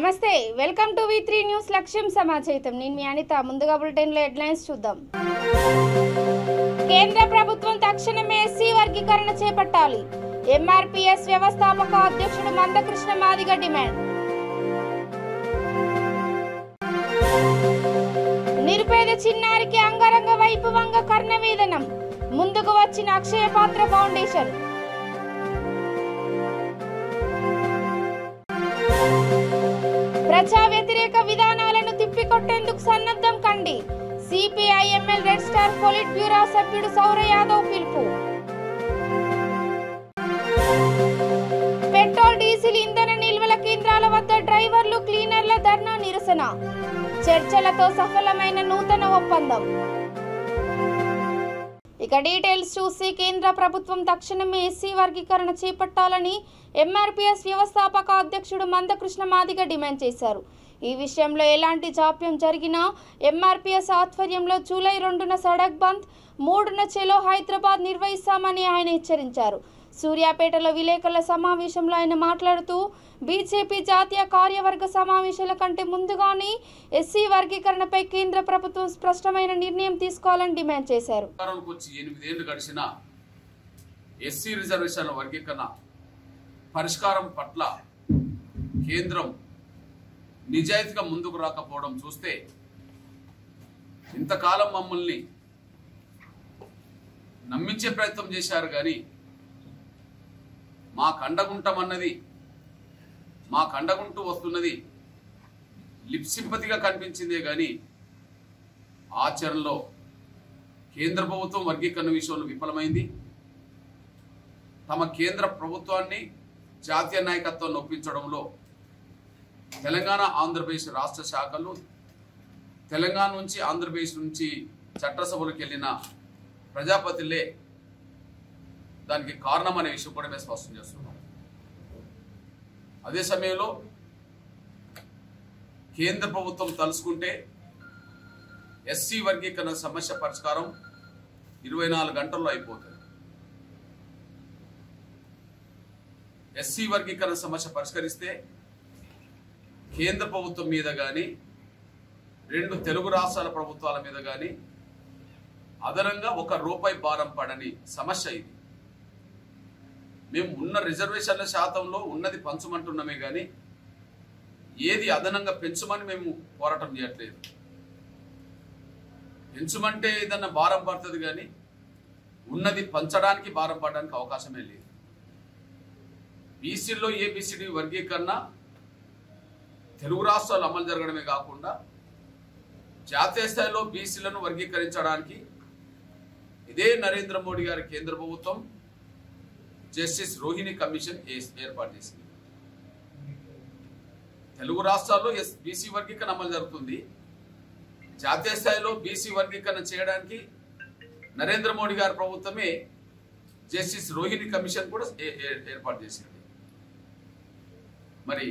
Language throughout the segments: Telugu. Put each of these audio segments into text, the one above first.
నమస్తే వెల్కమ్ టు V3 న్యూస్ లక్ష్యం సమాచారం నేను మీ అనిత ముందుగా బులెటిన్ లో హెడ్లైన్స్ చూద్దాం కేంద్ర ప్రభుత్వం తక్షణమే ఎస్సీ వర్గీకరణ చేపట్టాలి MRPS వ్యవస్థాపక అధ్యక్షుడు మందకృష్ణ మాదిగ డిమాండ్ నిరుపేద చిన్నారికి అంగరంగ వైభవంగా కర్ణవేదనం ముందుకు వచ్చిన అక్షయ పాత్ర ఫౌండేషన్ ప్రజా వ్యతిరేక విధానాలను తిప్పికొట్టేందుకు సన్నద్ధం కండి CPIML red star polit bureau సభ్యుడు సౌర యాదవ్ పిలుపు పెట్రోల్ డీజిల్ ఇంధన నిల్వల కేంద్రాల వద్ద డ్రైవర్లు క్లీనర్ల ధర్నా నిరసన చర్చలతో సఫలమైన నూతన ఒప్పందం ఇక డీటెయిల్స్ చూసి కేంద్ర ప్రభుత్వం తక్షణమే ఎస్సీ వర్గీకరణ చేపట్టాలని MRPS వ్యవస్థాపక అధ్యక్షుడు మందకృష్ణ మాదిగ డిమాండ్ చేశారు. ఈ విషయంలో ఎలాంటి జాప్యం జరిగినా MRPS ఆధ్వర్యంలో జూలై 2న సడక్ బంద్ 3న చెలో హైదరాబాద్ నిర్వహిస్తామని ఆయన హెచ్చరించారు. సూర్యాపేటలో విలేకరుల సమావేశంలో ఆయన మాట్లాడుతూ బీజేపీ జాతీయ కార్యవర్గ సమావేశాల కంటే ముందుగానే ఎస్సీ వర్గీకరణపై కేంద్ర ప్రభుత్వం స్పష్టమైన నిర్ణయం తీసుకోవాలని డిమాండ్ చేశారు. 8 ఏళ్లు గడిచిన ఎస్సీ రిజర్వేషన్ల వర్గీకరణ పరిష్కారం పట్ల కేంద్రం నిజాయితీగా ముందుకు రాకపోవడం చూస్తే ఇంతకాలం మమ్మల్ని నమ్మించే ప్రయత్నం చేశారు కానీ మా కండగుంటమన్నది మా కండగుంటూ వస్తున్నది లిప్ సింపతిగా కనిపించిందే కానీ ఆచరణలో కేంద్ర ప్రభుత్వం వర్గీకరణ విషయంలో విఫలమైంది. తమ కేంద్ర ప్రభుత్వాన్ని జాతీయ నాయకత్వాన్ని ఒప్పించడంలో తెలంగాణ ఆంధ్రప్రదేశ్ రాష్ట్ర శాఖలు తెలంగాణ నుంచి ఆంధ్రప్రదేశ్ నుంచి చట్టసభలకు వెళ్ళిన ప్రజాపతిలే దానికి కారణం అనే విషయం కూడా మేము స్పష్టం చేస్తున్నాం. అదే సమయంలో కేంద్ర ప్రభుత్వం తలుసుకుంటే ఎస్సీ వర్గీకరణ సమస్య పరిష్కారం 24 గంటల్లో అయిపోతుంది. ఎస్సీ వర్గీకరణ సమస్య పరిష్కరిస్తే కేంద్ర ప్రభుత్వం మీద కానీ 2 తెలుగు రాష్ట్రాల ప్రభుత్వాల మీద కానీ అదనంగా ₹1 భారం పడని సమస్య ఇది. మేము ఉన్న రిజర్వేషన్ల శాతంలో ఉన్నది పంచమంటున్నామే కానీ ఏది అదనంగా పెంచమని మేము పోరాటం చేయట్లేదు. పెంచమంటే ఏదన్నా భారం పడుతుంది కానీ ఉన్నది పంచడానికి భారం పడడానికి అవకాశమే లేదు. బీసీలో ABCD వర్గీకరణ తెలుగు రాష్ట్రాలు అమలు జరగడమే కాకుండా జాతీయ స్థాయిలో బీసీలను వర్గీకరించడానికి ఇదే నరేంద్ర మోడీ గారి కేంద్ర ప్రభుత్వం జస్టిస్ రోహిణి కమిషన్ ఏర్పాటు చేసింది. తెలుగు రాష్ట్రాల్లో బీసీ వర్గీకరణ అమలు జరుగుతుంది. జాతీయ స్థాయిలో బీసీ వర్గీకరణ చేయడానికి నరేంద్ర మోడీ గారి ప్రభుత్వమే జస్టిస్ రోహిణి కమిషన్ కూడా ఏర్పాటు చేసింది. మరి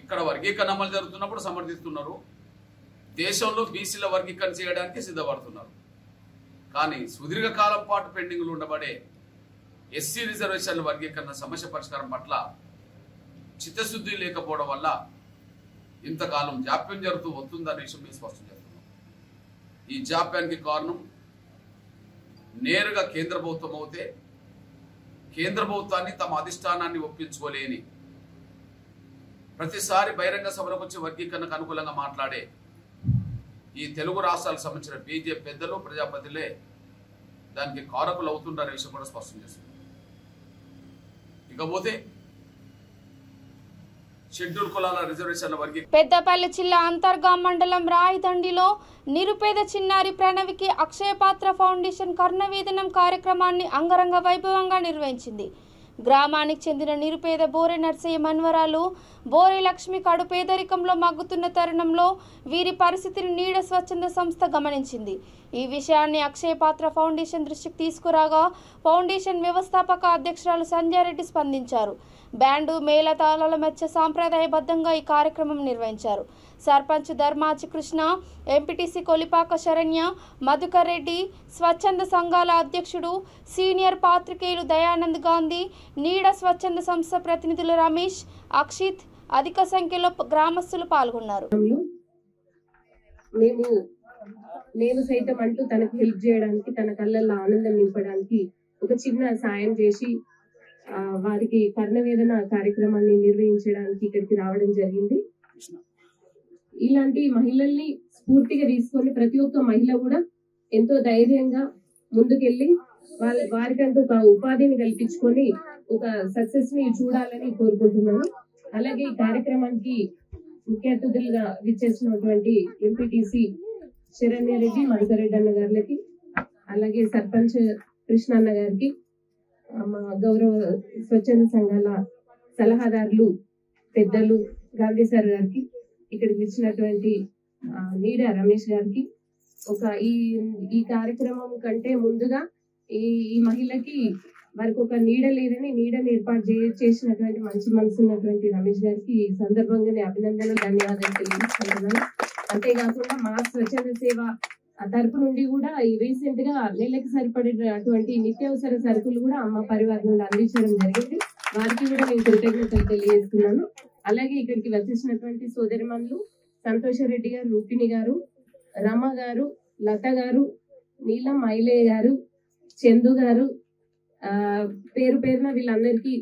ఇక్కడ వర్గీకరణ అమలు జరుగుతున్నప్పుడు సమర్థిస్తున్నారు, దేశంలో బీసీల వర్గీకరణ చేయడానికి సిద్ధపడుతున్నారు. కానీ సుదీర్ఘకాలం పాటు పెండింగ్లు ఉండబడే ఎస్సీ రిజర్వేషన్ల వర్గీకరణ సమస్య పరిష్కారం పట్ల చిత్తశుద్ధి లేకపోవడం వల్ల ఇంతకాలం జాప్యం జరుగుతూ వస్తుందనే విషయం మేము స్పష్టం చేస్తున్నాం. ఈ జాప్యానికి కారణం నేరుగా కేంద్ర ప్రభుత్వం అవుతే కేంద్ర ప్రభుత్వాన్ని తమ అధిష్టానాన్ని ఒప్పించుకోలేని ప్రతిసారి బహిరంగ సభలకు వచ్చి వర్గీకరణకు అనుకూలంగా మాట్లాడే ఈ తెలుగు రాష్ట్రాలకు సంబంధించిన బీజేపీ పెద్దలు ప్రజాపతిలే దానికి కారకులు అవుతుంటారనే విషయం కూడా స్పష్టం చేస్తుంది. ఇకపోతే షెడ్యూల్ కులాల రిజర్వేషన్ల వర్గీకరణ పెద్దపల్లి జిల్లా అంతర్గాం మండలం రాయిదండిలో నిరుపేద చిన్నారి ప్రణవికి అక్షయ పాత్ర ఫౌండేషన్ కర్ణవేదనం కార్యక్రమాన్ని అంగరంగ వైభవంగా నిర్వహించింది. గ్రామానికి చెందిన నిరుపేద బోరె నర్సయ్య మన్వరాలు బోరె లక్ష్మి కడు పేదరికంలో మగ్గుతున్న తరుణంలో వీరి పరిస్థితిని నీడ స్వచ్ఛంద సంస్థ గమనించింది. ఈ విషయాన్ని అక్షయ పాత్ర ఫౌండేషన్ దృష్టికి తీసుకురాగా ఫౌండేషన్ వ్యవస్థాపక అధ్యక్షురాలు సంధ్యారెడ్డి స్పందించారు. బ్యాండు మేళతాళాల మధ్య సాంప్రదాయబద్ధంగా ఈ కార్యక్రమం నిర్వహించారు. సర్పంచ్ ధర్మాచి కృష్ణ, ఎంపీటీసీ కొలిపాక శరణ్య, మధుకర్ రెడ్డి, స్వచ్ఛంద సంఘాల అధ్యక్షుడు సీనియర్ పాత్రికేయులు దయానంద్ గాంధీ, నీడ స్వచ్ఛంద సంస్థ ప్రతినిధులు రమేష్, అక్షిత్, అధిక సంఖ్యలో గ్రామస్తులు పాల్గొన్నారు. నేను సైతం అంటూ తనకు హెల్ప్ చేయడానికి, తన కళ్ళల్లో ఆనందం నింపడానికి ఒక చిన్న సాయం చేసి వారికి కర్ణవేదన కార్యక్రమాన్ని నిర్వహించడానికి ఇక్కడికి రావడం జరిగింది. ఇలాంటి మహిళల్ని స్ఫూర్తిగా తీసుకొని ప్రతి ఒక్క మహిళ కూడా ఎంతో ధైర్యంగా ముందుకెళ్ళి వారికంటూ ఒక ఉపాధిని కల్పించుకొని ఒక సక్సెస్ ని చూడాలని కోరుకుంటున్నాను. అలాగే ఈ కార్యక్రమానికి ముఖ్య అతిథులుగా విచ్చేసినటువంటి ఎంపీటీసీ శరణ్యారెడ్డి, మధుకరెడ్డి అన్న గారికి, అలాగే సర్పంచ్ కృష్ణ అన్న గారికి, మా గౌరవ స్వచ్ఛంద సంఘాల సలహాదారులు పెద్దలు గాంధీ సార్ గారికి, ఇక్కడికి వచ్చినటువంటి నీడ రమేష్ గారికి, ఈ కార్యక్రమం కంటే ముందుగా ఈ మహిళకి వారికి ఒక నీడ లేదని నీడని ఏర్పాటు చేసినటువంటి మంచి మనసు ఉన్నటువంటి రమేష్ గారికి ఈ సందర్భంగానే అభినందనలు, ధన్యవాదాలు తెలియజేసుకుంటున్నాను. అంతేకాకుండా మా స్వచ్ఛంద సేవ తరపు నుండి కూడా రీసెంట్ గా నెలకి సరిపడేటువంటి నిత్యావసర సరుకులు కూడా అమ్మ పరివారం నుండి అందించడం జరిగింది. వారికి కూడా నేను కృతజ్ఞతలు తెలియజేస్తున్నాను. అలాగే ఇక్కడికి వచ్చేసినటువంటి సోదరిమణులు సంతోషరెడ్డి గారు, రూపిణి గారు, రమ గారు, లత గారు, నీలం మైలయ్య గారు, చందు గారు, పేరు పేరున వీళ్ళందరికీ,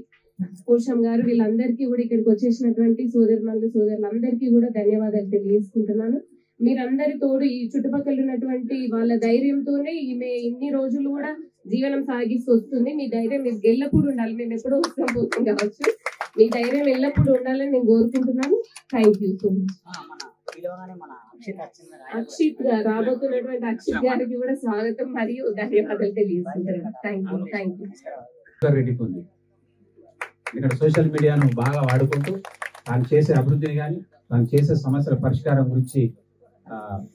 పోషం గారు, వీళ్ళందరికీ కూడా ఇక్కడికి వచ్చేసినటువంటి సోదరిమణులు సోదరులందరికీ కూడా ధన్యవాదాలు తెలియజేసుకుంటున్నాను. మీరందరి తోడు ఈ చుట్టుపక్కల ఉన్నటువంటి వాళ్ళ ధైర్యంతోనే ఈమె ఇన్ని రోజులు కూడా జీవనం సాగిస్తూ వస్తుంది. మీ ధైర్యం మీకు ఎల్లప్పుడూ ఉండాలి. మేము ఎప్పుడో వస్తాం పోతాం కావచ్చు, మీ ధైర్యం ఎల్లప్పుడూ ఉండాలని నేను కోరుకుంటున్నాను. Thank you so much. Akshit గారు, రాబోతున్నటువంటి అక్షిత్ గారికి కూడా స్వాగతం మరియు ధన్యవాదాలు తెలియజేస్తున్నాను. Thank you. ఇక్కడ సోషల్ మీడియాను బాగా వాడుకుంటూ తాను చేసే అభివృద్ధిని కానీ తాను చేసే సమస్యల పరిష్కారం గురించి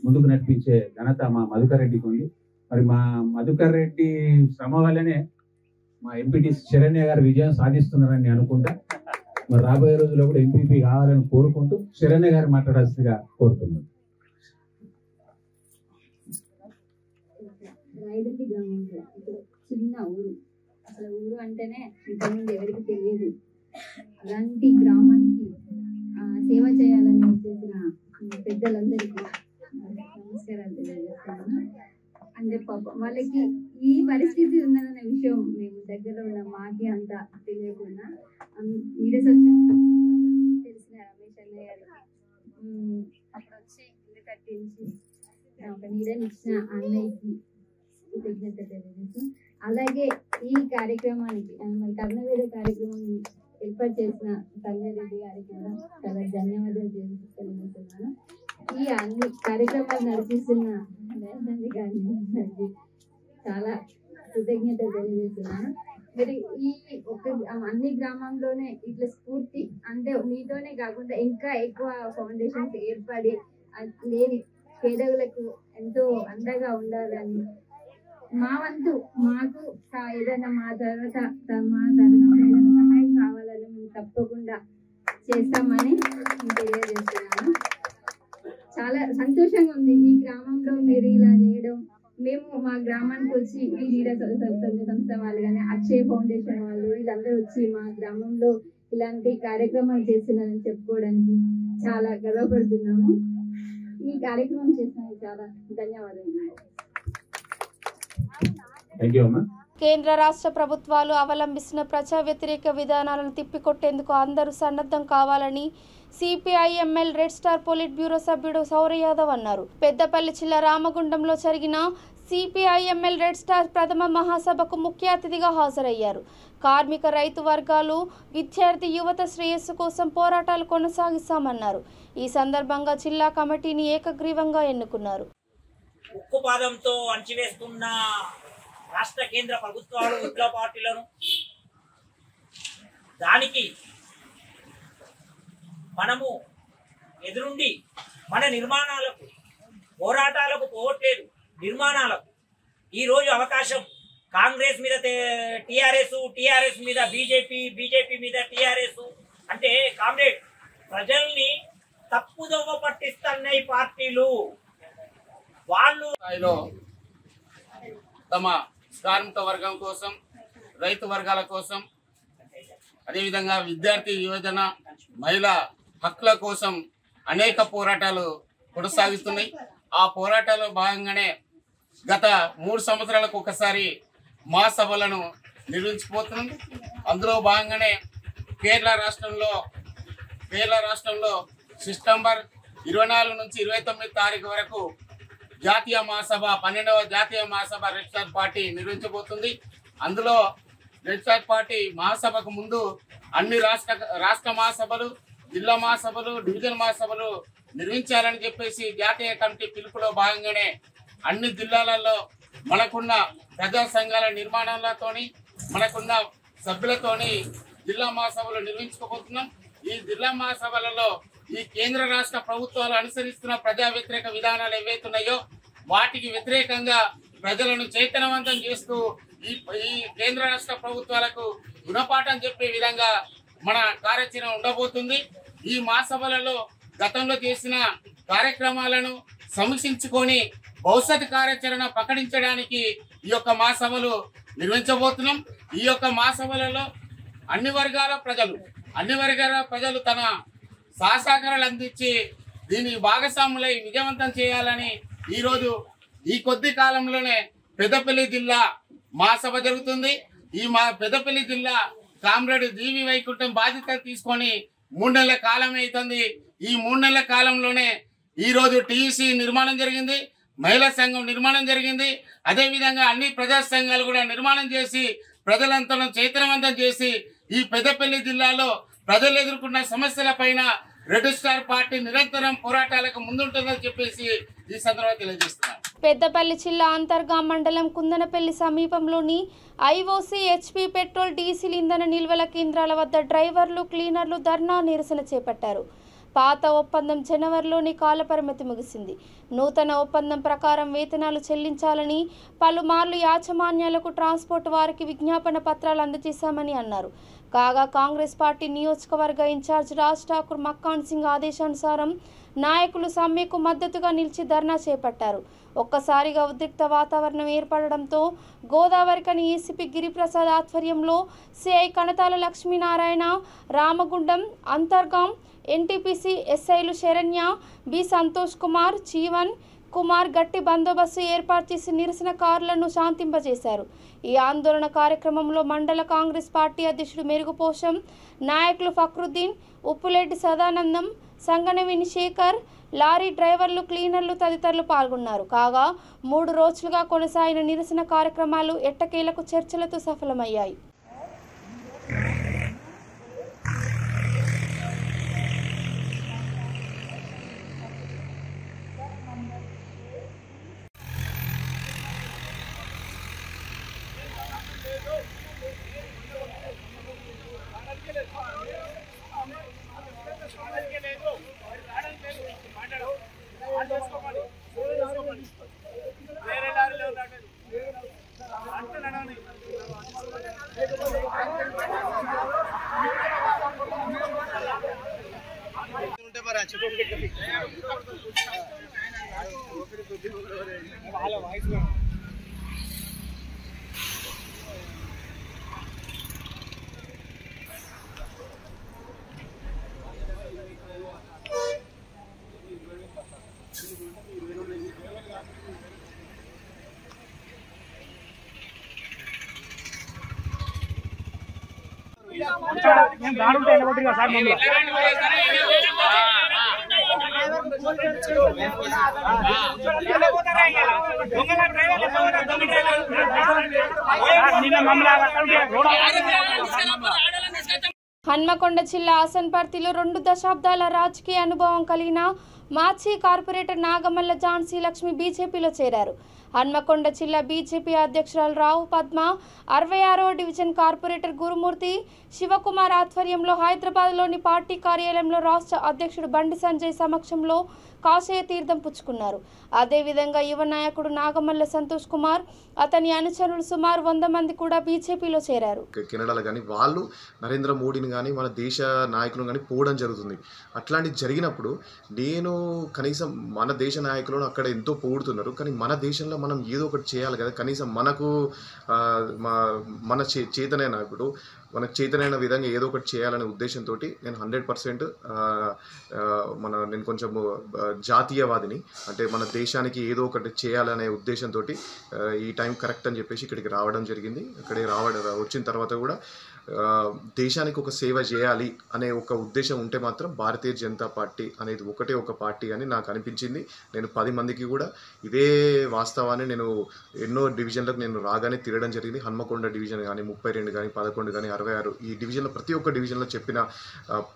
ముందుకు నడిపించే ఘనత మా మధుకర్ రెడ్డికి ఉంది. మరి మా మధుకర్ రెడ్డి శ్రమ వల్లనే మా ఎంపీటీ శరణ్య గారు విజయం సాధిస్తున్నారని అనుకుంటా. మరి రాబోయే రోజుల్లో కూడా ఎంపీపీ కావాలని కోరుకుంటూ శరణ్య గారు మాట్లాడాల్సిందిగా కోరుతున్నాను. రాయదండి గ్రామంలో చిన్న ఊరు, అసలు ఊరు అంటేనే ఇంతకుముందు ఎవరికి తెలియదు. అలాంటి గ్రామానికి సేవ చేయాలని చేసిన పెద్దలందరికీ నమస్కారాలు తెలియజేస్తున్నాను. అంటే పాపం వాళ్ళకి ఈ పరిస్థితి ఉన్నదనే విషయం మేము దగ్గర ఉన్న మాకి అంత తెలియకుండా మీరే తెలిసిన రమేష్ అన్నయ్య గారు అప్పుడు వచ్చి ఇల్లు కట్టించి ఒక నీడని ఇచ్చిన అన్నయ్యకి కృతజ్ఞత తెలియజేస్తూ, అలాగే ఈ కార్యక్రమానికి మన కర్ణవేద కార్యక్రమం ఏర్పాటు చేసిన సంజయరెడ్డి గారికి కూడా చాలా ధన్యవాదాలు తెలియజేస్తున్నాను. ఈ అన్ని కార్యక్రమాలు నడిపిస్తున్న గారికి చాలా కృతజ్ఞత తెలియజేస్తున్నాను. మరి ఈ అన్ని గ్రామంలోనే ఇట్లా స్ఫూర్తి అంటే మీతోనే కాకుండా ఇంకా ఎక్కువ ఫౌండేషన్స్ ఏర్పడి లేని పేదలకు ఎంతో అండగా ఉండాలని, మా వంతు మాకు ఏదైనా మా తరుణంలో ఏదైనా సహాయం కావాలని మేము తప్పకుండా చేస్తామని తెలియజేస్తున్నాను. చాలా సంతోషంగా ఉంది ఈ గ్రామంలో మీరు ఇలా చేయడం. మేము మా గ్రామానికి వచ్చి ఈ నీడ సంస్థ వాళ్ళు కానీ అక్షయ్ ఫౌండేషన్ వాళ్ళు వీళ్ళందరూ వచ్చి మా గ్రామంలో ఇలాంటి కార్యక్రమాలు చేస్తున్నారని చెప్పుకోవడానికి చాలా గర్వపడుతున్నాము. ఈ కార్యక్రమం చేసినందుకు చాలా ధన్యవాదాలు. కేంద్ర రాష్ట్ర ప్రభుత్వాలు అవలంబిస్తున్న ప్రజా వ్యతిరేక విధానాలను తిప్పికొట్టేందుకు అందరూ సన్నద్ధం కావాలని CPIML red star polit bureau సభ్యుడు సౌరవ్ యాదవ్ అన్నారు. పెద్దపల్లి జిల్లా రామగుండంలో జరిగిన సిపిఐఎంఎల్ రెడ్ స్టార్ ప్రథమ మహాసభకు ముఖ్య అతిథిగా హాజరయ్యారు. కార్మిక రైతు వర్గాలు విద్యార్థి యువత శ్రేయస్సు కోసం పోరాటాలు కొనసాగిస్తామన్నారు. ఈ సందర్భంగా జిల్లా కమిటీని ఏకగ్రీవంగా ఎన్నుకున్నారు. ఉక్కుపాదంతో అణచివేస్తున్న రాష్ట్ర కేంద్ర ప్రభుత్వాలు విప్లవ పార్టీలను దానికి మనము ఎదురుండి మన నిర్మాణాలకు పోరాటాలకు పోవట్లేదు. నిర్మాణాలకు ఈరోజు అవకాశం కాంగ్రెస్ మీద టీఆర్ఎస్ మీద బీజేపీ మీద టీఆర్ఎస్ అంటే కామ్రేడ్ ప్రజల్ని తప్పుదోవ పట్టిస్తున్నాయి పార్టీలు. వాళ్ళు తమ కార్మిక వర్గం కోసం, రైతు వర్గాల కోసం, అదేవిధంగా విద్యార్థి యువజన మహిళా హక్కుల కోసం అనేక పోరాటాలు కొనసాగుతున్నాయి. ఆ పోరాటాల్లో భాగంగానే గత 3 సంవత్సరాలకు ఒకసారి మహాసభలను నిర్వహించిపోతుంది. అందులో భాగంగానే కేరళ రాష్ట్రంలో సెప్టెంబర్ 24 నుంచి 29 తారీఖు వరకు జాతీయ మహాసభ 12వ జాతీయ మహాసభ రెడ్ స్టార్ పార్టీ నిర్వహించబోతుంది. అందులో రెడ్ స్టార్ పార్టీ మహాసభకు ముందు అన్ని రాష్ట్ర మహాసభలు, జిల్లా మహాసభలు, డివిజన్ మహాసభలు నిర్వహించాలని చెప్పేసి జాతీయ కమిటీ పిలుపులో భాగంగానే అన్ని జిల్లాలలో మనకున్న ప్రజా సంఘాల నిర్మాణాలతోని మనకున్న సభ్యులతోని జిల్లా మహాసభలు నిర్వహించుకోబోతున్నాం. ఈ జిల్లా మహాసభలలో ఈ కేంద్ర రాష్ట్ర ప్రభుత్వాలు అనుసరిస్తున్న ప్రజా వ్యతిరేక విధానాలు ఏవైతున్నాయో వాటికి వ్యతిరేకంగా ప్రజలను చైతన్యవంతం చేస్తూ ఈ కేంద్ర రాష్ట్ర ప్రభుత్వాలకు గుణపాఠం చెప్పే విధంగా మన కార్యాచరణ ఉండబోతుంది. ఈ మహాసభలలో గతంలో చేసిన కార్యక్రమాలను సమీక్షించుకొని భవిష్యత్ కార్యాచరణ ప్రకటించడానికి ఈ యొక్క మహాసభలు నిర్వహించబోతున్నాం. ఈ యొక్క మహాసభలలో అన్ని వర్గాల ప్రజలు తన సహసహకారాలు అందించి దీన్ని భాగస్వాములై విజయవంతం చేయాలని ఈరోజు ఈ కొద్ది కాలంలోనే పెద్దపల్లి జిల్లా మహాసభ జరుగుతుంది. ఈ పెద్దపల్లి జిల్లా కామ్రేడ్ జీవి వైకుంఠం బాధ్యత తీసుకొని 3 నెలల కాలం అవుతుంది. ఈ 3 నెలల కాలంలోనే ఈరోజు టీఈసీ నిర్మాణం జరిగింది, మహిళా సంఘం నిర్మాణం జరిగింది. అదేవిధంగా అన్ని ప్రజా సంఘాలు కూడా నిర్మాణం చేసి ప్రజలంతా చైతన్యవంతం చేసి ఈ పెద్దపల్లి జిల్లాలో ప్రజలు ఎదుర్కొన్న సమస్యల పైన రెడ్ స్టార్ పార్టీ నిరంతరం పోరాటాలకు ముందుంటుందని చెప్పేసి ఈ సందర్భంగా తెలియజేస్తున్నారు. పెద్దపల్లి జిల్లా అంతర్గా మండలం కుందనపల్లి సమీపంలోని ఐఓసీ హెచ్పీ పెట్రోల్ డీజిల్ ఇంధన నిల్వల కేంద్రాల వద్ద డ్రైవర్లు, క్లీనర్లు ధర్నా నిరసన చేపట్టారు. పాత ఒప్పందం జనవరిలోని కాలపరిమితి ముగిసింది. నూతన ఒప్పందం ప్రకారం వేతనాలు చెల్లించాలని పలుమార్లు యాజమాన్యాలకు ట్రాన్స్పోర్ట్ వారికి విజ్ఞాపన పత్రాలు అందజేశామని అన్నారు. కాగా కాంగ్రెస్ పార్టీ నియోజకవర్గ ఇన్ఛార్జ్ రాజ్ ఠాకూర్ మక్కాన్ సింగ్ ఆదేశానుసారం నాయకులు సమ్మెకు మద్దతుగా నిలిచి ధర్నా చేపట్టారు. ఒక్కసారిగా ఉద్రిక్త వాతావరణం ఏర్పడడంతో గోదావరికని ఏసీపీ గిరిప్రసాద్ ఆధ్వర్యంలో సిఐ కణతాల లక్ష్మీనారాయణ, రామగుండం, అంతర్గాం ఎన్టీపీసీ ఎస్ఐలు శరణ్య, బి సంతోష్ కుమార్, జీవన్ కుమార్ గట్టి బందోబస్తు ఏర్పాటు చేసి నిరసనకారులను శాంతింపజేశారు. ఈ ఆందోళన కార్యక్రమంలో మండల కాంగ్రెస్ పార్టీ అధ్యక్షుడు మెరుగుపోషం, నాయకులు ఫక్రుద్దీన్, ఉప్పులెడ్డి సదానందం, సంగనవిని శేఖర్, లారీ డ్రైవర్లు, క్లీనర్లు తదితరులు పాల్గొన్నారు. కాగా 3 రోజులుగా కొనసాగిన నిరసన కార్యక్రమాలు ఎట్టకేలకు చర్చలతో సఫలమయ్యాయి. హన్మకొండ జిల్లా ఆసన్పర్తిలో 2 దశాబ్దాల రాజకీయ అనుభవం కలిగిన మాజీ కార్పొరేటర్ నాగమల్ల ఝాన్సీ లక్ష్మి బీజేపీలో చేరారు. హన్మకొండ జిల్లా బీజేపీ అధ్యక్షురాలు రావు పద్మ, 66వ డివిజన్ కార్పొరేటర్ గురుమూర్తి శివకుమార్ ఆధ్వర్యంలో హైదరాబాద్లోని పార్టీ కార్యాలయంలో రాష్ట్ర అధ్యక్షుడు బండి సంజయ్ సమక్షంలో కాషాయ తీర్థం పుచ్చుకున్నారు. అదేవిధంగా యువ నాయకుడు నాగమల్ల సంతోష్ కుమార్, అతని అనుచరులు సుమారు 100 మంది కూడా బీజేపీలో చేరారు. కెనడాలో కానీ వాళ్ళు నరేంద్ర మోడీని కానీ మన దేశ నాయకులను కానీ పోవడం జరుగుతుంది. అట్లాంటిది జరిగినప్పుడు నేను కనీసం మన దేశ నాయకులను అక్కడ ఎంతో పొగుడుతున్నారు, కానీ మన దేశంలో మనం ఏదో ఒకటి చేయాలి కదా. కనీసం మనకు మన చేతనైన ఇప్పుడు మనకు చేతనైన విధంగా ఏదో ఒకటి చేయాలనే ఉద్దేశంతో నేను 100% నేను కొంచెం జాతీయవాదిని, అంటే మన దేశానికి ఏదో ఒకటి చేయాలనే ఉద్దేశంతో ఈ టైం కరెక్ట్ అని చెప్పేసి ఇక్కడికి రావడం జరిగింది. ఇక్కడికి వచ్చిన తర్వాత కూడా దేశానికి ఒక సేవ చేయాలి అనే ఒక ఉద్దేశం ఉంటే మాత్రం భారతీయ జనతా పార్టీ అనేది ఒకటే ఒక పార్టీ అని నాకు అనిపించింది. నేను 10 మందికి కూడా ఇదే వాస్తవాన్ని నేను ఎన్నో డివిజన్లకు నేను రాగానే తిరగడం జరిగింది. హన్మకొండ డివిజన్ కానీ 32 కానీ 11 కానీ 66 ఈ డివిజన్లో ప్రతి ఒక్క డివిజన్లో చెప్పిన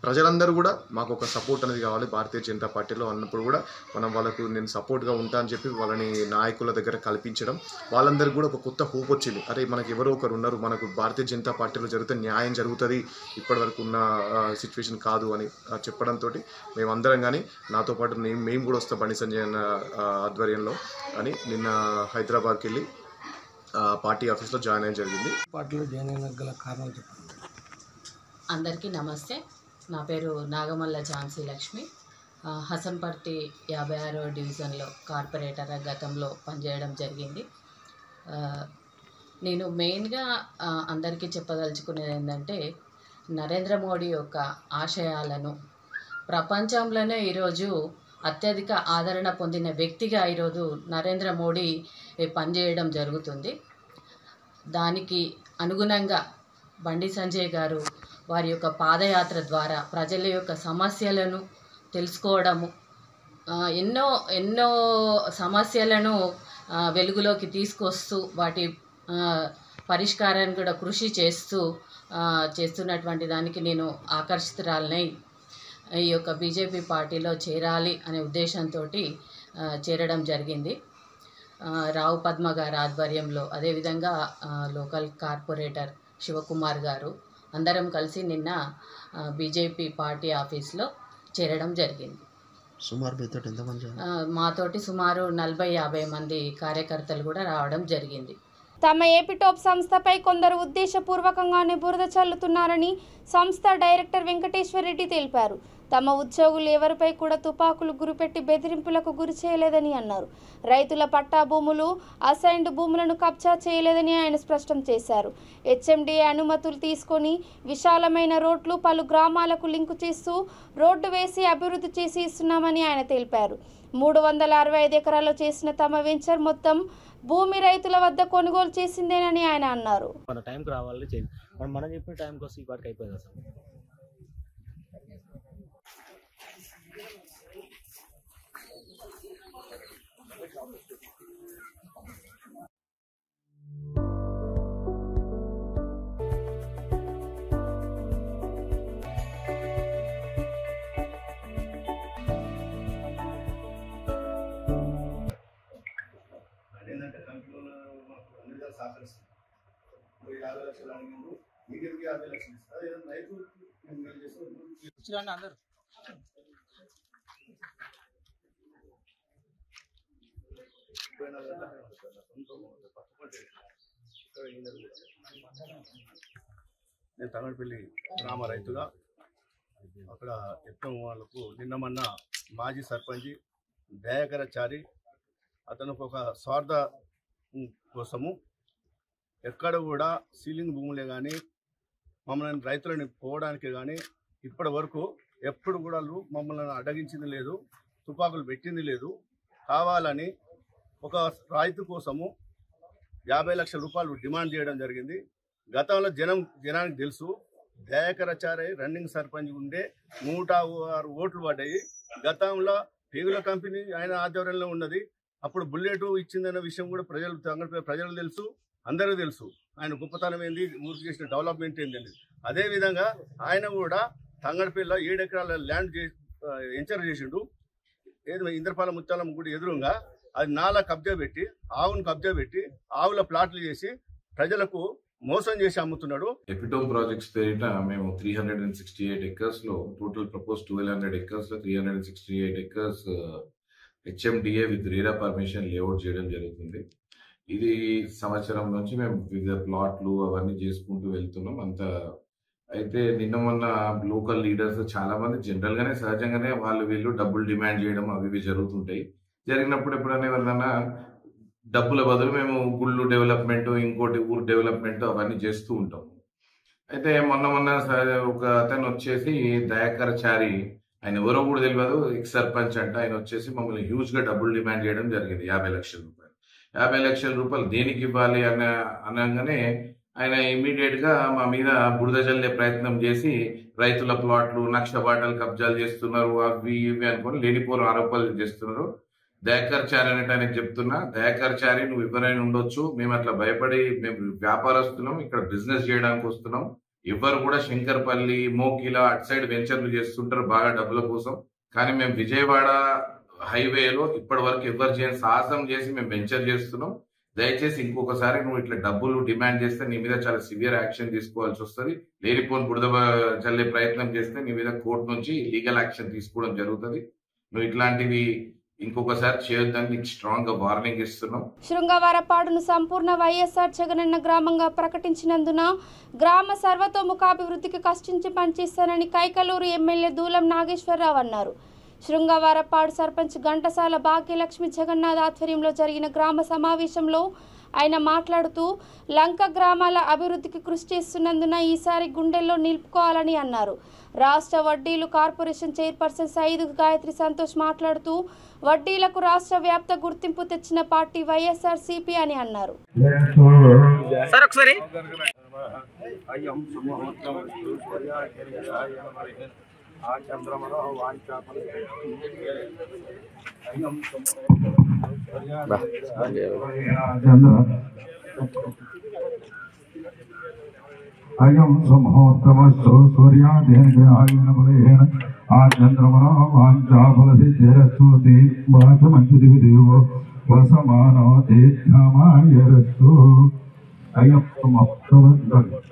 ప్రజలందరూ కూడా మాకు ఒక సపోర్ట్ అనేది కావాలి భారతీయ జనతా పార్టీలో అన్నప్పుడు కూడా వాళ్ళకు నేను సపోర్ట్గా ఉంటా అని చెప్పి వాళ్ళని నాయకుల దగ్గర కల్పించడం, వాళ్ళందరికీ కూడా ఒక కొత్త హోప్ వచ్చింది. అరే మనకు ఎవరో ఒకరు ఉన్నారు, మనకు భారతీయ జనతా పార్టీలో జరిగితే న్యాయం జరుగుతుంది, ఇప్పటి వరకు ఉన్న సిచ్యువేషన్ కాదు అని చెప్పడంతో మేమందరం కానీ నాతో పాటు మేము కూడా వస్తాం బండి సంజయ్ అన్న ఆధ్వర్యంలో అని నిన్న హైదరాబాద్కి వెళ్ళి పార్టీ ఆఫీస్లో జాయిన్ అయ్యడం జరిగింది. పార్టీలో జాయిన్ అయిన గల కారణాలు చెప్పండి. అందరికీ నమస్తే. నా పేరు నాగమల్ల ఝాన్సీ లక్ష్మి. హసన్పర్తి 56వ డివిజన్లో కార్పొరేటర్గా గతంలో పనిచేయడం జరిగింది. నేను మెయిన్గా అందరికీ చెప్పదలుచుకునేది ఏంటంటే, నరేంద్ర మోడీ యొక్క ఆశయాలను ప్రపంచంలోనే ఈరోజు అత్యధిక ఆదరణ పొందిన వ్యక్తిగా ఈరోజు నరేంద్ర మోడీ పనిచేయడం జరుగుతుంది. దానికి అనుగుణంగా బండి సంజయ్ గారు వారి యొక్క పాదయాత్ర ద్వారా ప్రజల యొక్క సమస్యలను తెలుసుకోవడము, ఎన్నో సమస్యలను వెలుగులోకి తీసుకొస్తూ వాటి పరిష్కారాన్ని కూడా కృషి చేస్తున్నటువంటి దానికి నేను ఆకర్షితురాలినై ఈ యొక్క బీజేపీ పార్టీలో చేరాలి అనే ఉద్దేశంతో చేరడం జరిగింది. రావు పద్మ గారి ఆధ్వర్యంలో, అదేవిధంగా లోకల్ కార్పొరేటర్ శివకుమార్ గారు అందరం కలిసి నిన్న బీజేపీ పార్టీ ఆఫీస్లో చేరడం జరిగింది. మాతోటి సుమారు 40-50 మంది కార్యకర్తలు కూడా రావడం జరిగింది. తమ ఏపీ టాప్ సంస్థపై కొందరు ఉద్దేశపూర్వకంగానే బురద చల్లుతున్నారని సంస్థ డైరెక్టర్ వెంకటేశ్వర్ రెడ్డి తెలిపారు. తమ ఉద్యోగులు ఎవరిపై కూడా తుపాకులు గురిపెట్టి బెదిరింపులకు గురి చేయలేదని అన్నారు. రైతుల పట్టా భూములు, అసైన్డ్ భూములను కబ్జా చేయలేదని ఆయన స్పష్టం చేశారు. హెచ్ఎండిఏ అనుమతులు తీసుకొని విశాలమైన రోడ్లు పలు గ్రామాలకు లింకు చేస్తూ రోడ్డు వేసి అభివృద్ధి చేసి ఇస్తున్నామని ఆయన తెలిపారు. 365 ఎకరాల్లో చేసిన తమ వెంచర్ మొత్తం భూమి రైతుల వద్ద కొనుగోలు చేసిందేనని ఆయన అన్నారు. మన టైంకి రావాలి, మనం చెప్పిన టైంకి వస్తే ఈ పాటికి అయిపోయింది అసలు. సహకరిస్తుంది. 50 లక్షలు అడిగిండు, మీడియంకి 50 లక్షలు ఇస్తారు. ఏదైనా రైతు అందరు నేను తంగడపల్లి గ్రామ రైతుగా అక్కడ ఎత్తం వాళ్ళకు నిన్న మొన్న మాజీ సర్పంచి దయాకరాచారి అతనికి ఒక స్వార్థ కోసము ఎక్కడ కూడా సీలింగ్ భూములే కానీ మమ్మల్ని రైతులని పోవడానికి కానీ ఇప్పటి వరకు ఎప్పుడు కూడా మమ్మల్ని అడ్డగించింది లేదు, తుపాకులు పెట్టింది లేదు. కావాలని ఒక రైతు కోసము 50 లక్షల రూపాయలు డిమాండ్ చేయడం జరిగింది. గతంలో జనానికి తెలుసు, దయాకరాచారి రన్నింగ్ సర్పంచ్ ఉండే 106 ఓట్లు పడ్డాయి. గతంలో పేగుల కంపెనీ ఆయన ఆధ్వర్యంలో ఉన్నది. అప్పుడు బుల్లెట్ ఇచ్చిందన్న విషయం కూడా ప్రజలకు తెలుసు, అందరికీ తెలుసు. ఆయన గొప్పతనం ఏంది, ఊరికి చేసిన డెవలప్మెంట్ ఏంటండి. అదేవిధంగా ఆయన కూడా తంగడపల్లిలో 7 ఎకరాల ల్యాండ్ ఎంచర్ చేసిండు. ఏది ఇంద్రపాలెం ముత్యాలమ్మ గుడి ఎదురుగా అది నాలా కబ్జా పెట్టి, ఆవును కబ్జా పెట్టి, ఆవుల ప్లాట్లు చేసి ప్రజలకు మోసం చేసి అమ్ముతున్నాడు. ఎపిటోమ్ ప్రాజెక్ట్స్ పేరిట మేము 368 ఎకర్స్ లో టోటల్ ప్రపోజ్ 1200 ఎకర్స్ లో 368 acres HMDA with RERA permission layout చేయడం జరుగుతుంది. ఇది సంవత్సరం నుంచి మేము వివిధ ప్లాట్లు అవన్నీ చేసుకుంటూ వెళ్తున్నాం. అంత అయితే నిన్న మొన్న లోకల్ లీడర్స్ చాలా మంది జనరల్ గానే సహజంగానే వాళ్ళు వీళ్ళు డబ్బులు డిమాండ్ చేయడం అవి ఇవి జరుగుతుంటాయి. జరిగినప్పుడు ఎప్పుడైనా ఎవరినైనా డబ్బుల బదులు మేము గుళ్ళు డెవలప్మెంట్, ఇంకోటి ఊరు డెవలప్మెంట్ అవన్నీ చేస్తూ ఉంటాం. అయితే మొన్న ఒక అతను వచ్చేసి దయాకర్ చారి, ఆయన ఎవరో కూడా తెలియదు, ఎక్స్ సర్పంచ్ అంట. ఆయన వచ్చేసి మమ్మల్ని హ్యూజ్ గా డబ్బులు డిమాండ్ చేయడం జరిగింది, 50 లక్షల రూపాయలు. 50 లక్షల రూపాయలు దేనికి ఇవ్వాలి అనగానే ఆయన ఇమీడియట్ గా మా మీద బురద జల్లే ప్రయత్నం చేసి రైతుల ప్లాట్లు, లక్ష బాటలు కబ్జాలు చేస్తున్నారు, అవి ఇవి అనుకొని లేనిపోని ఆరోపణలు చేస్తున్నారు. దయాకర్ చారి అనేట ఆయనకు చెప్తున్నా, దయాకర్ చారి నువ్వు ఎవరైనా ఉండొచ్చు, మేము అట్లా భయపడి, మేము వ్యాపారస్తున్నాం, ఇక్కడ బిజినెస్ చేయడానికి వస్తున్నాం. ఎవరు కూడా శంకర్పల్లి, మోకిలా అటు సైడ్ వెంచర్లు చేస్తుంటారు బాగా డబ్బుల కోసం. కానీ మేము విజయవాడ హైవేలో ఇప్పటి వరకు ఎవరు చేయని సాహసం చేసి మేము వెంచర్ చేస్తున్నాం. దయచేసి ఇంకొకసారి నువ్వు ఇట్లా డబ్బులు డిమాండ్ చేస్తే నీ మీద చాలా సివియర్ యాక్షన్ తీసుకోవాల్సి వస్తుంది. లేనిపోని బురద చల్లే ప్రయత్నం చేస్తే నీ మీద కోర్టు నుంచి లీగల్ యాక్షన్ తీసుకోవడం జరుగుతుంది. నువ్వు ఇట్లాంటివి ఇంకొకసారి చేయొద్దని నీకు స్ట్రాంగ్ గా వార్నింగ్ ఇస్తున్నాం. శృంగవరపాడును సంపూర్ణ వైఎస్ఆర్ జగనన్న గ్రామంగా ప్రకటించినందున గ్రామ సర్వతోముఖాభివృద్ధికి కష్టించి పనిచేస్తానని కైకలూరు ఎమ్మెల్యే దూలం నాగేశ్వరరావు అన్నారు. శృంగవరపాడు సర్పంచ్ ఘంటసాల భాగ్యలక్ష్మి జగన్నాథ్ ఆధ్వర్యంలో జరిగిన గ్రామ సమావేశంలో ఆయన మాట్లాడుతూ లంక గ్రామాల అభివృద్ధికి కృషి చేస్తున్నందున ఈసారి గుండెల్లో నిలుపుకోవాలని అన్నారు. రాష్ట్ర వడ్డీలు కార్పొరేషన్ చైర్పర్సన్ సయీద్ గాయత్రి సంతోష్ మాట్లాడుతూ వడ్డీలకు రాష్ట్ర వ్యాప్త గుర్తింపు తెచ్చిన పార్టీ వైఎస్ఆర్ సిపి అని అన్నారు. అయం సుముహూర్తమస్తు సూర్యాదేన బలేన ఆచంద్రమనో వాంఛాఫలసిద్ధిరస్తు తే వాచమంచు దేవో వసమానో దీర్ఘమాయరస్తు. అయం సుముహూర్తమస్తు.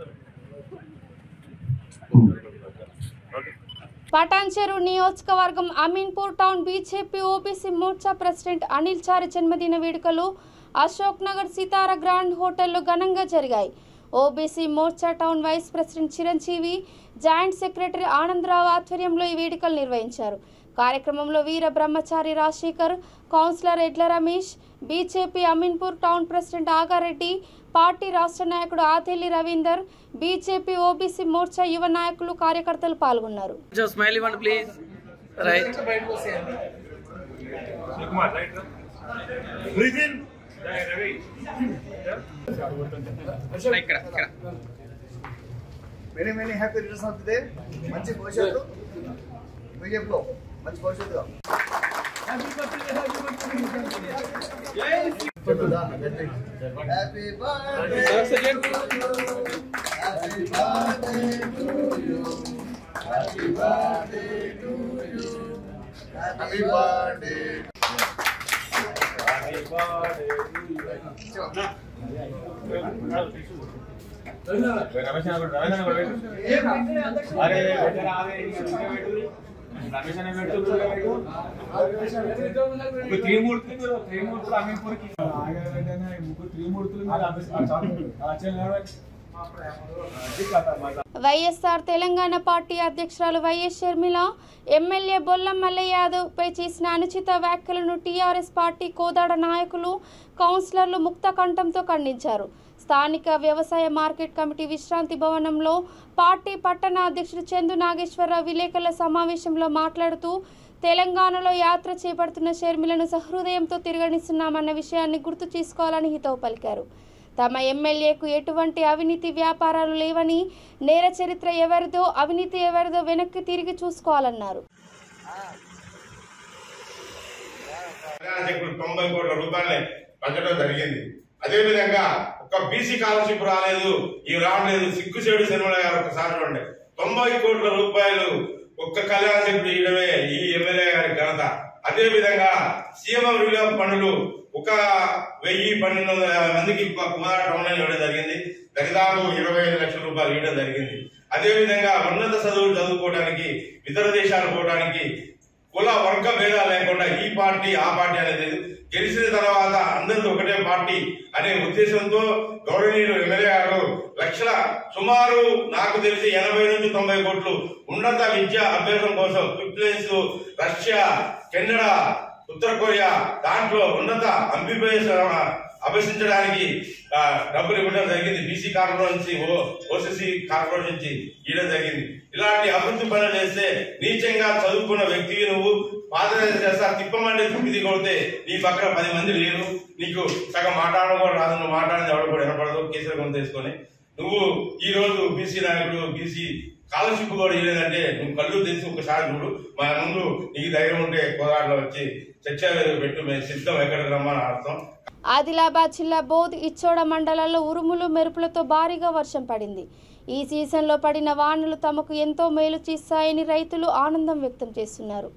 పటాన్చెరు నియోజకవర్గం Ameenpur town BJP OBC Morcha president Anil Chari జన్మదిన వేడుకలు అశోక్ నగర్ సితారా గ్రాండ్ హోటల్లో ఘనంగా జరిగాయి. OBC Morcha town vice president Chiranjeevi, joint secretary Anandarao ఆధ్వర్యంలో ఈ వేడుకలు నిర్వహించారు. కార్యక్రమంలో వీర బ్రహ్మచారి Rajasekhar, councillor Edla Ramesh, BJP Ameenpur town president Agareddy, party రాష్ట్ర నాయకుడు ఆతేలి రవీందర్, బీజేపీ ఓబీసీ మోర్చా యువ నాయకులు, కార్యకర్తలు పాల్గొన్నారు. Many happy returns of the day. మంచి భవిష్యత్తు బీజేపీలో, మంచి భవిష్యత్తు. Happy birthday YSR Telangana party అధ్యక్షురాలు వైఎస్ షర్మిల ఎమ్మెల్యే బొల్లం మల్లయ్య యాదవ్ పై చేసిన అనుచిత వ్యాఖ్యలను టీఆర్ఎస్ పార్టీ కోదాడ నాయకులు, కౌన్సిలర్లు ముక్త కంఠంతో ఖండించారు. స్థానిక వ్యవసాయ మార్కెట్ కమిటీ విశ్రాంతి భవనంలో పార్టీ పట్టణ అధ్యక్షుడు చందు నాగేశ్వరరావు విలేకరుల సమావేశంలో మాట్లాడుతూ తెలంగాణలో యాత్ర చేపడుతున్న షర్మిలను సహృదయంతో తిరగనిస్తున్నామన్న విషయాన్ని గుర్తు చేసుకోవాలని హితవు పలికారు. తమ ఎమ్మెల్యేకు ఎటువంటి అవినీతి వ్యాపారాలు లేవని, నేర చరిత్ర ఎవరిదో, అవినీతి ఎవరిదో వెనక్కి తిరిగి చూసుకోవాలన్నారు. 90 కోట్ల రూపాయలు పంచడం జరిగింది. అదేవిధంగా ఒక బీసీ స్కాలర్షిప్ రాలేదు, ఇవి రావట్లేదు. సిగ్గుచేడు శర్మల గారు ఒకసారి చూడండి, 90 కోట్ల రూపాయలు ఒక్క కళ్యాణశిల్పి ఇవ్వడమే ఈ ఎమ్మెల్యే గారి ఘనత. అదేవిధంగా సీఎం రిలీఫ్ పనులు ఒక 1000-1250 మందికి కుమార టౌన్ ఇవ్వడం జరిగింది. దాదాపు 25 లక్షల రూపాయలు ఇవ్వడం జరిగింది. అదేవిధంగా ఉన్నత చదువులు చదువుకోవడానికి, ఇతర దేశాలు పోవడానికి కుల వర్గ భేదాలు లేకుండా ఈ పార్టీ ఆ పార్టీ అనేది గెలిచిన తర్వాత అందరితో ఒకటే పార్టీ అనే ఉద్దేశంతో గౌరవనీయులు ఎమ్మెల్యే గారు సుమారు నాకు తెలిసి 80 నుంచి 90 కోట్లు ఉన్నత విద్యా అభ్యాసం కోసం ఫిలిప్పీన్స్, రష్యా, కెనడా, ఉత్తర కొరియా దాంట్లో ఉన్నత ఎంబీబీఎస్ అభ్యసించడానికి డబ్బులు ఇవ్వడం జరిగింది. బీసీ కార్పొరేషన్ నుంచి ఓసీసీ కార్పొరేషన్ నుంచి ఇవ్వడం జరిగింది. ఇలాంటి అభివృద్ధి పనులు చేస్తే నీచంగా చదువుకున్న వ్యక్తివి నువ్వు పాదయాత్ర చేస్తా తిప్పమంటే తుమ్మిది కొడితే నీ పక్కన 10 మంది లేరు, నీకు సగం మాట్లాడడం కూడా రాదు, నువ్వు మాట్లాడిన ఎవరు కూడా వినపడదు, కేసీఆర్ కొంత తీసుకొని నువ్వు ఈ రోజు బీసీ నాయకుడు బీసీ స్కాలర్షిప్ కూడా ఇవ్వలేదంటే నువ్వు కళ్ళు తెలిసి ఒకసారి చూడు. మన ముందు నీకు ధైర్యం ఉంటే కోదాడలో వచ్చి చర్చా పెట్టు, మేము సిద్ధం ఎక్కడికి రమ్మని అర్థం. ఆదిలాబాద్ జిల్లా బోధ్ ఇచ్చోడ మండలాల్లో ఉరుములు మెరుపులతో భారీగా వర్షం పడింది. ఈ సీజన్లో పడిన వానలు తమకు ఎంతో మేలు చేస్తాయని రైతులు ఆనందం వ్యక్తం చేస్తున్నారు.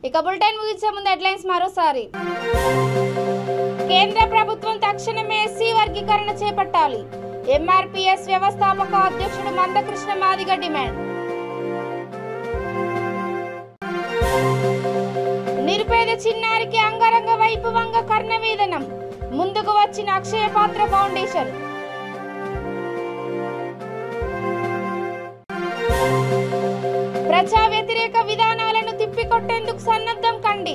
ఇక బులెటిన్ ముగించే ముందు హెడ్లైన్స్ మరోసారి. కేంద్ర ప్రభుత్వం తక్షణమే ఎస్సీ వర్గీకరణ చేపట్టాలి. ఎంఆర్పీఎస్ వ్యవస్థాపక అధ్యక్షుడు మందకృష్ణ మాదిగ డిమాండ్. నిరుపేద చిన్నారికి అంగరంగ వైభవంగా కర్ణవేదనం, ముందుకు వచ్చిన అక్షయ పాత్ర ఫౌండేషన్. ప్రజా వ్యతిరేక విధానాలను తిప్పికొట్టేందుకు సన్నద్ధం కండి,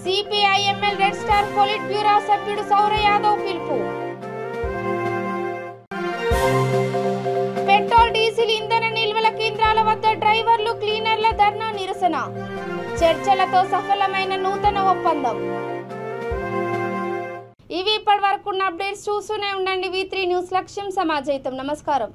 CPIML red star polit bureau సభ్యుడు సౌర యాదవ్ పిలుపు. పెట్రోల్ డీజిల్ ఇంధన నిల్వల కేంద్రాల వద్ద డ్రైవర్లు క్లీనర్ల ధర్నా నిరసన, చర్చలతో సఫలమైన నూతన ఒప్పందం. ఇవి ఇప్పటి వరకు అప్డేట్స్. చూస్తూనే ఉండండి V3 న్యూస్, లక్ష్యం సమాజహితం. నమస్కారం.